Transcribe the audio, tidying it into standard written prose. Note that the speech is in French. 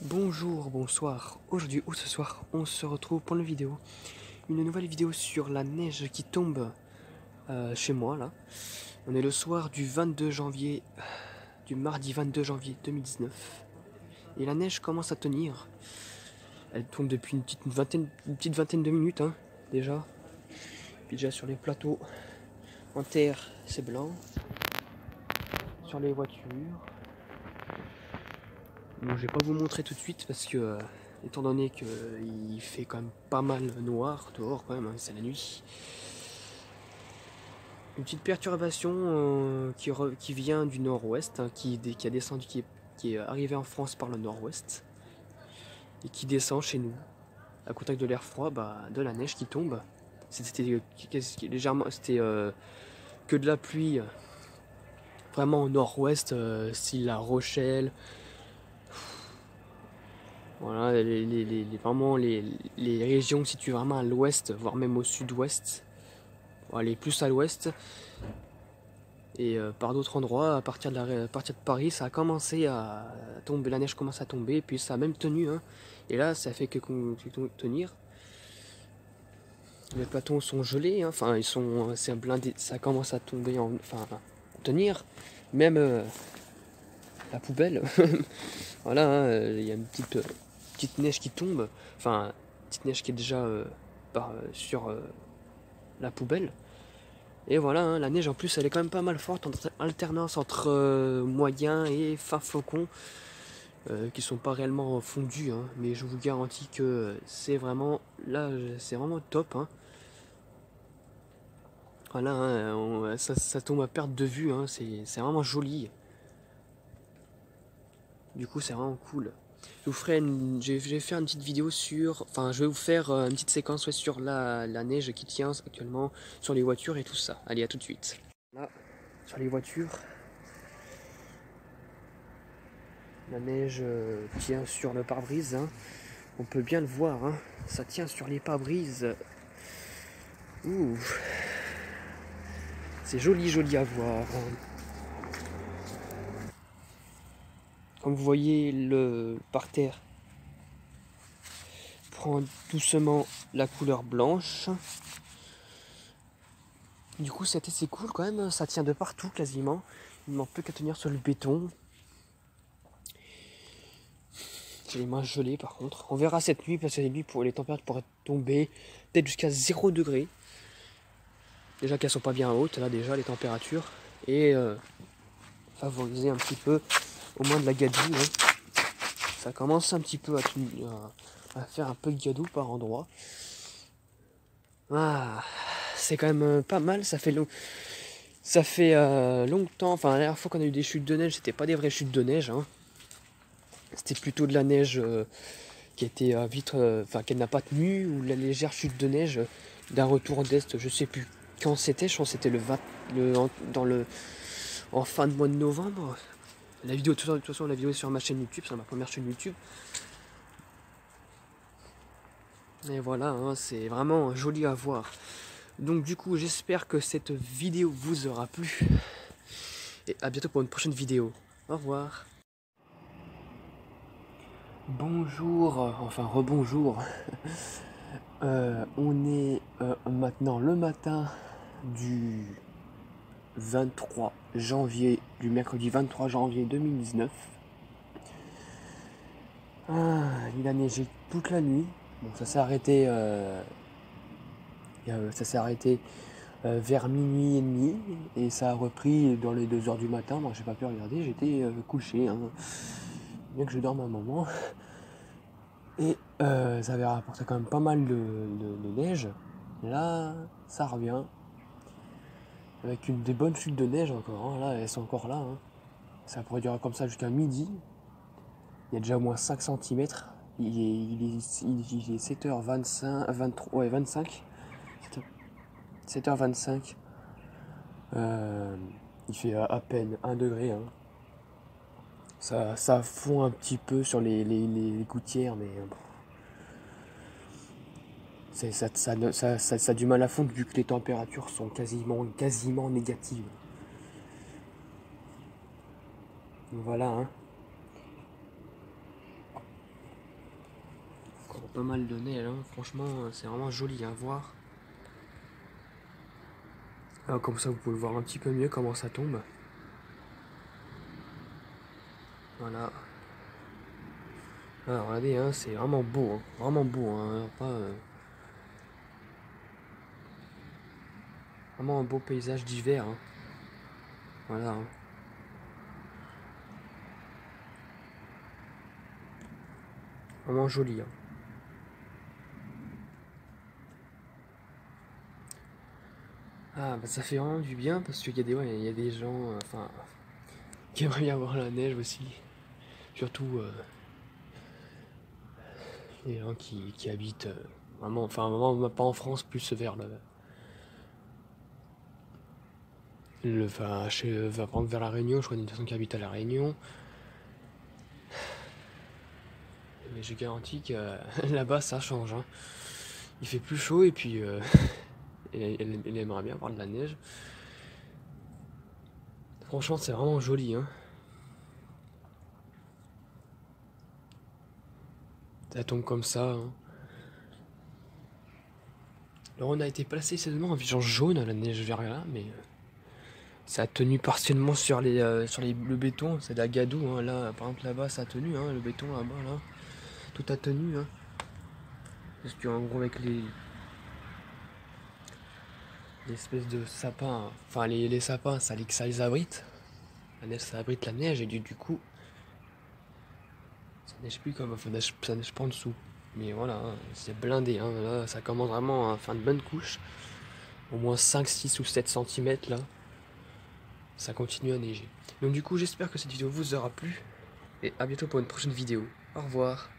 Bonjour, bonsoir. Aujourd'hui ou ce soir, on se retrouve pour une vidéo. Une nouvelle vidéo sur la neige qui tombe chez moi là. On est le soir du 22 janvier, du mardi 22 janvier 2019. Et la neige commence à tenir. Elle tombe depuis une petite vingtaine de minutes déjà. Puis déjà sur les plateaux en terre, c'est blanc. Sur les voitures. Bon, je vais pas vous montrer tout de suite parce que, étant donné qu'il fait quand même pas mal noir dehors quand même, c'est la nuit. Une petite perturbation qui vient du nord-ouest, qui a descendu, qui est arrivé en France par le nord-ouest et qui descend chez nous. À contact de l'air froid, de la neige qui tombe. C'était légèrement, c'était que de la pluie, vraiment au nord-ouest, style La Rochelle. Voilà, vraiment les régions situées vraiment à l'ouest, voire même au sud-ouest. Bon, aller plus à l'ouest. Et par d'autres endroits, à partir de Paris, ça a commencé à tomber, la neige commence à tomber, et puis ça a même tenu. Et là, ça fait que tenir. Les plateaux sont gelés, enfin ils sont, c'est blindé, ça commence à tomber, enfin à tenir. Même la poubelle, voilà, il y a une petite neige qui tombe, enfin petite neige qui est déjà sur la poubelle. Et voilà, la neige en plus elle est quand même pas mal forte, en alternance entre moyen et fin flocon, qui sont pas réellement fondus, mais je vous garantis que c'est vraiment, là c'est vraiment top. Voilà, ça tombe à perte de vue, c'est vraiment joli. Du coup c'est vraiment cool. Je vais faire une petite vidéo sur, enfin je vais vous faire une petite séquence sur la neige qui tient actuellement sur les voitures et tout ça. Allez, à tout de suite. Là, sur les voitures, la neige tient sur le pare-brise, on peut bien le voir, ça tient sur les pare-brises. Ouh, c'est joli à voir. Comme vous voyez, le parterre prend doucement la couleur blanche. Du coup, c'est assez cool quand même, ça tient de partout quasiment. Il ne manque plus qu'à tenir sur le béton. J'ai les mains gelées par contre. On verra cette nuit parce que cette nuit, les températures pourraient tomber peut-être jusqu'à 0 degré. Déjà qu'elles sont pas bien hautes, là déjà les températures. Et favoriser un petit peu au moins de la gadoue. Ça commence un petit peu à faire un peu de gadoue par endroit. Ah, c'est quand même pas mal, ça fait longtemps, enfin la dernière fois qu'on a eu des chutes de neige, c'était pas des vraies chutes de neige, C'était plutôt de la neige qui était vite, enfin qu'elle n'a pas tenu, ou la légère chute de neige d'un retour d'est, je sais plus quand c'était, je pense que c'était en fin de mois de novembre. La vidéo, de toute façon, la vidéo est sur ma chaîne YouTube, c'est ma première chaîne YouTube. Et voilà, c'est vraiment joli à voir. Donc du coup, j'espère que cette vidéo vous aura plu. Et à bientôt pour une prochaine vidéo. Au revoir. Bonjour, enfin rebonjour. On est maintenant le matin du 23 janvier, du mercredi 23 janvier 2019. Il a neigé toute la nuit. Bon, ça s'est arrêté, vers minuit et demi et ça a repris dans les 2 heures du matin. Moi, j'ai pas pu regarder, j'étais couché. Bien que je dorme un moment. Et ça avait rapporté quand même pas mal de neige. Là, ça revient. Avec des bonnes chutes de neige encore. Là, elles sont encore là. Ça pourrait durer comme ça jusqu'à midi. Il y a déjà au moins 5 cm. Il est 7h25. 23, ouais, 25. 7h25. Il fait à peine 1 degré. Ça fond un petit peu sur les gouttières, mais ça a du mal à fondre vu que les températures sont quasiment négatives. Voilà. pas mal de neige, hein. Franchement c'est vraiment joli à voir. Alors, comme ça vous pouvez voir un petit peu mieux comment ça tombe. Voilà. Alors regardez, hein, c'est vraiment beau, hein. Vraiment beau, hein. Pas, vraiment un beau paysage d'hiver, hein. Voilà, hein. Vraiment joli, hein. Ah bah ça fait vraiment du bien parce qu'il y a des, ouais, il y a des gens enfin qui aimeraient bien voir la neige aussi. Surtout les gens qui habitent vraiment, enfin vraiment pas en France, plus vers enfin, par exemple vers la Réunion. Je connais une personne qui habite à la Réunion. Mais je garantis que là-bas ça change, hein. Il fait plus chaud et puis elle aimerait bien voir de la neige. Franchement c'est vraiment joli, hein. Ça tombe comme ça, hein. Alors on a été placé seulement en vision jaune à la neige vers là, mais ça a tenu partiellement sur le béton. C'est de la gadoue, hein. Là, par exemple là-bas ça a tenu, hein, le béton là-bas, là. Tout a tenu, hein. Parce qu'en gros avec les espèces de sapins, hein. Enfin les sapins ça les abrite. La neige ça abrite la neige et du coup ça neige plus comme, enfin, ça neige pas en dessous. Mais voilà, hein, c'est blindé, hein. Là ça commence vraiment à faire de bonnes couches. Au moins 5, 6 ou 7 cm là. Ça continue à neiger. Donc du coup j'espère que cette vidéo vous aura plu. Et à bientôt pour une prochaine vidéo. Au revoir.